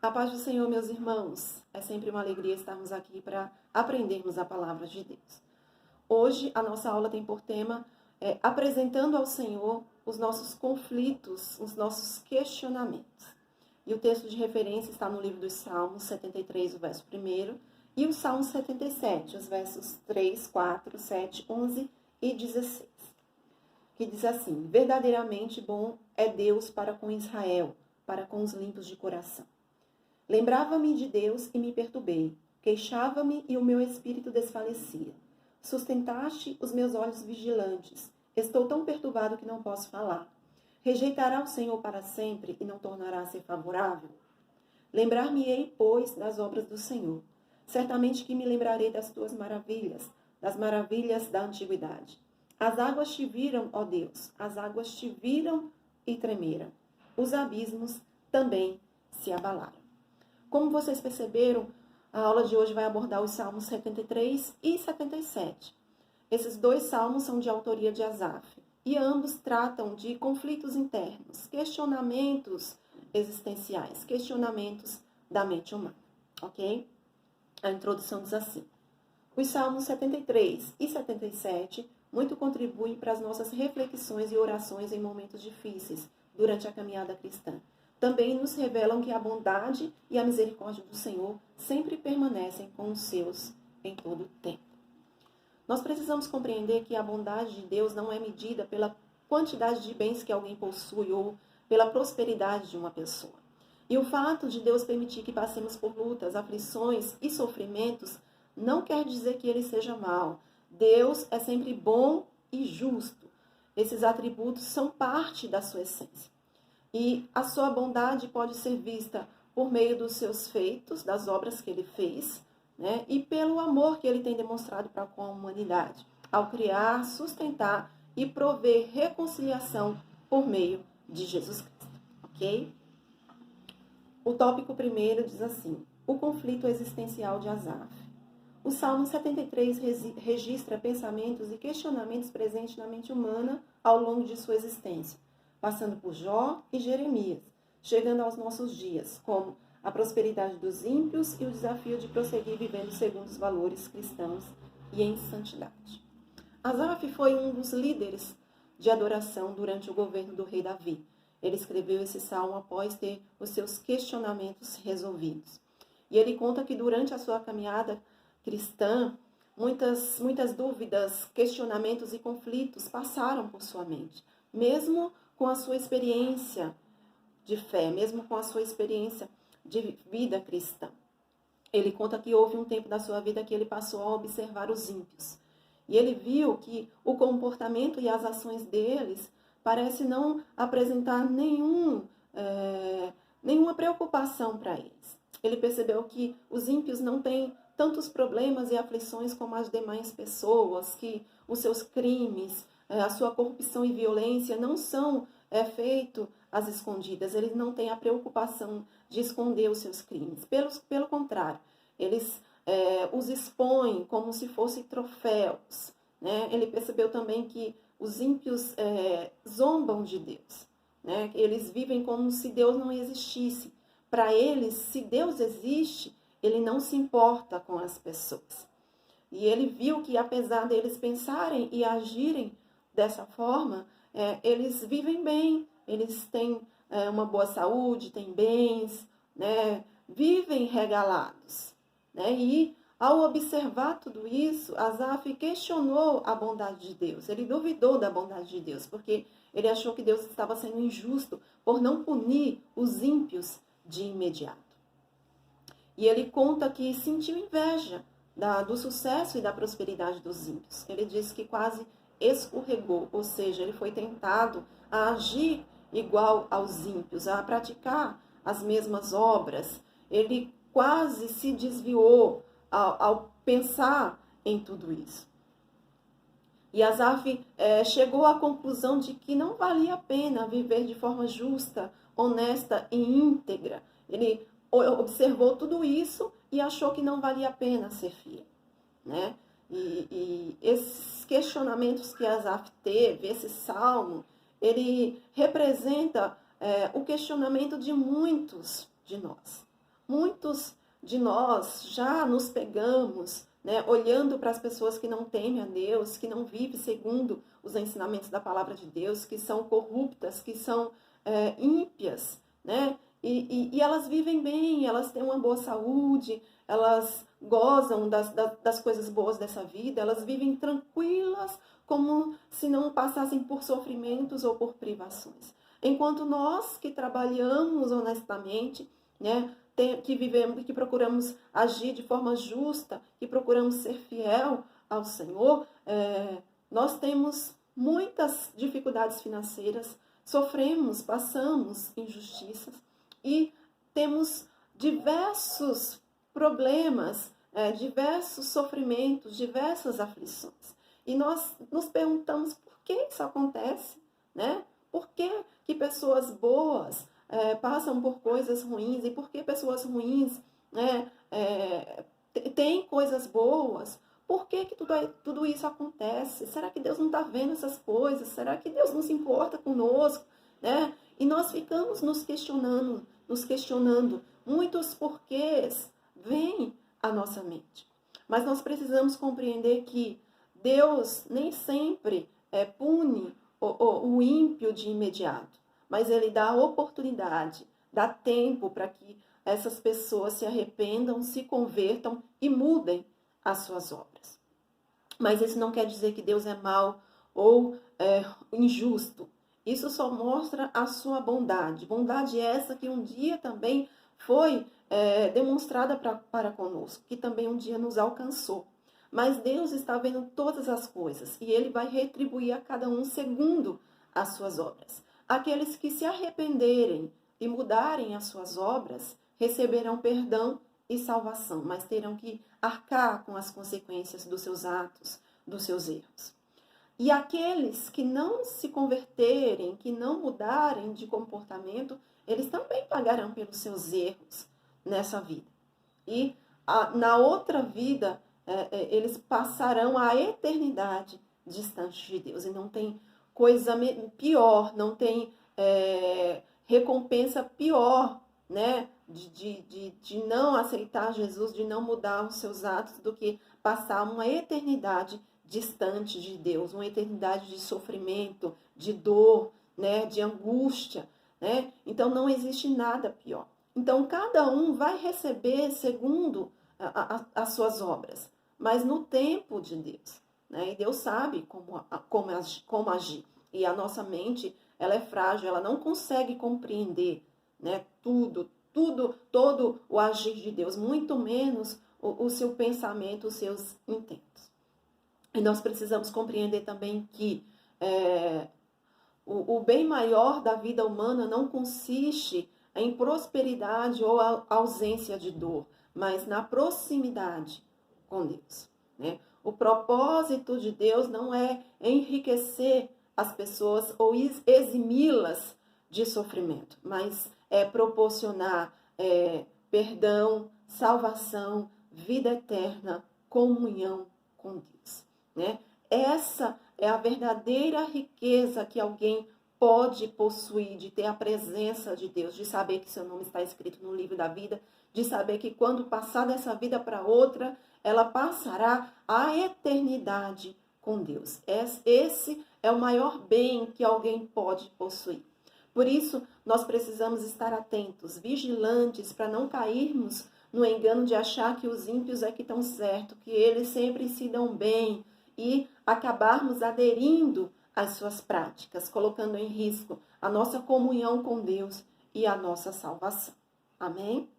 A paz do Senhor, meus irmãos. É sempre uma alegria estarmos aqui para aprendermos a palavra de Deus. Hoje, a nossa aula tem por tema apresentando ao Senhor os nossos conflitos, os nossos questionamentos. E o texto de referência está no livro dos Salmos 73, o verso 1, e o Salmo 77, os versos 3, 4, 7, 11 e 16. Que diz assim: verdadeiramente bom é Deus para com Israel, para com os limpos de coração. Lembrava-me de Deus e me perturbei. Queixava-me e o meu espírito desfalecia. Sustentaste os meus olhos vigilantes. Estou tão perturbado que não posso falar. Rejeitará o Senhor para sempre e não tornará a ser favorável? Lembrar-me-ei, pois, das obras do Senhor. Certamente que me lembrarei das tuas maravilhas, das maravilhas da antiguidade. As águas te viram, ó Deus, as águas te viram e tremeram. Os abismos também se abalaram. Como vocês perceberam, a aula de hoje vai abordar os Salmos 73 e 77. Esses dois salmos são de autoria de Asaf e ambos tratam de conflitos internos, questionamentos existenciais, questionamentos da mente humana, ok? A introdução diz assim: os Salmos 73 e 77 muito contribuem para as nossas reflexões e orações em momentos difíceis durante a caminhada cristã. Também nos revelam que a bondade e a misericórdia do Senhor sempre permanecem com os seus em todo o tempo. Nós precisamos compreender que a bondade de Deus não é medida pela quantidade de bens que alguém possui ou pela prosperidade de uma pessoa. E o fato de Deus permitir que passemos por lutas, aflições e sofrimentos não quer dizer que ele seja mau. Deus é sempre bom e justo. Esses atributos são parte da sua essência. E a sua bondade pode ser vista por meio dos seus feitos, das obras que ele fez, né? E pelo amor que ele tem demonstrado para com a humanidade, ao criar, sustentar e prover reconciliação por meio de Jesus Cristo, ok? O tópico primeiro diz assim: o conflito existencial de Asaf. O Salmo 73 registra pensamentos e questionamentos presentes na mente humana ao longo de sua existência, passando por Jó e Jeremias, chegando aos nossos dias, como a prosperidade dos ímpios e o desafio de prosseguir vivendo segundo os valores cristãos e em santidade. Asaf foi um dos líderes de adoração durante o governo do rei Davi. Ele escreveu esse salmo após ter os seus questionamentos resolvidos. E ele conta que durante a sua caminhada cristã, muitas dúvidas, questionamentos e conflitos passaram por sua mente, mesmo com a sua experiência de fé, mesmo com a sua experiência de vida cristã. Ele conta que houve um tempo da sua vida que ele passou a observar os ímpios. E ele viu que o comportamento e as ações deles parece não apresentar nenhuma preocupação para eles. Ele percebeu que os ímpios não têm tantos problemas e aflições como as demais pessoas, que os seus crimes, a sua corrupção e violência não são feitos às escondidas. Eles não têm a preocupação de esconder os seus crimes. Pelo contrário, eles os expõem como se fossem troféus, né? Ele percebeu também que os ímpios zombam de Deus, né? Eles vivem como se Deus não existisse. Para eles, se Deus existe, ele não se importa com as pessoas. E ele viu que, apesar deles pensarem e agirem dessa forma, eles vivem bem, eles têm uma boa saúde, têm bens, né? Vivem regalados, né? E, ao observar tudo isso, Asaf questionou a bondade de Deus. Ele duvidou da bondade de Deus, porque ele achou que Deus estava sendo injusto por não punir os ímpios de imediato. E ele conta que sentiu inveja do sucesso e da prosperidade dos ímpios. Ele diz que quase escorregou, ou seja, ele foi tentado a agir igual aos ímpios, a praticar as mesmas obras. Ele quase se desviou ao pensar em tudo isso. E Asaf chegou à conclusão de que não valia a pena viver de forma justa, honesta e íntegra. Ele observou tudo isso e achou que não valia a pena ser fiel, né? E esses questionamentos que Asaf teve, esse salmo, ele representa o questionamento de muitos de nós. muitos de nós já nos pegamos, né, olhando para as pessoas que não temem a Deus, que não vivem segundo os ensinamentos da palavra de Deus, que são corruptas, que são ímpias, né? E elas vivem bem, elas têm uma boa saúde, elas gozam das coisas boas dessa vida, elas vivem tranquilas, como se não passassem por sofrimentos ou por privações. Enquanto nós que trabalhamos honestamente, né, que vivemos, que procuramos agir de forma justa, que procuramos ser fiel ao Senhor, nós temos muitas dificuldades financeiras, sofremos, passamos injustiças e temos diversos problemas, diversos sofrimentos, diversas aflições. E nós nos perguntamos por que isso acontece, né? Por que pessoas boas passam por coisas ruins e por que pessoas ruins têm coisas boas? Por que tudo isso acontece? Será que Deus não está vendo essas coisas? Será que Deus não se importa conosco? Né? E nós ficamos nos questionando. Muitos porquês vêm à nossa mente. Mas nós compreender que Deus nem sempre pune o ímpio de imediato, mas Ele dá oportunidade, dá tempo para que essas pessoas se arrependam, se convertam e mudem as suas obras. Mas isso não quer dizer que Deus é mau ou injusto. Isso só mostra a sua bondade. Bondade essa que um dia também foi demonstrada para conosco, que também um dia nos alcançou. Mas Deus está vendo todas as coisas e Ele vai retribuir a cada um segundo as suas obras. Aqueles que se arrependerem e mudarem as suas obras receberão perdão e salvação, mas terão que arcar com as consequências dos seus atos, dos seus erros. E aqueles que não se converterem, que não mudarem de comportamento, eles também pagarão pelos seus erros nessa vida. E na outra vida, eles passarão a eternidade distante de Deus. E não tem coisa pior, não tem recompensa pior, né? De não aceitar Jesus, de não mudar os seus atos, do que passar uma eternidade distante de Deus, uma eternidade de sofrimento, de dor, né, de angústia, né? Então não existe nada pior. Então cada um vai receber segundo as suas obras, mas no tempo de Deus, né? E Deus sabe como agir. E a nossa mente, ela é frágil, ela não consegue compreender, né, todo o agir de Deus, muito menos o seu pensamento, os seus intentos. E nós precisamos compreender também que o bem maior da vida humana não consiste em prosperidade ou ausência de dor, mas na proximidade com Deus, né? O propósito de Deus não é enriquecer as pessoas ou eximi-las de sofrimento, mas é proporcionar perdão, salvação, vida eterna, comunhão com Deus, né? Essa é a verdadeira riqueza que alguém pode possuir, de ter a presença de Deus, de saber que seu nome está escrito no livro da vida, de saber que quando passar dessa vida para outra, ela passará a eternidade com Deus. Esse é o maior bem que alguém pode possuir. Por isso, nós precisamos estar atentos, vigilantes, para não cairmos no engano de achar que os ímpios é que estão certo, que eles sempre se dão bem, e acabarmos aderindo às suas práticas, colocando em risco a nossa comunhão com Deus e a nossa salvação. Amém?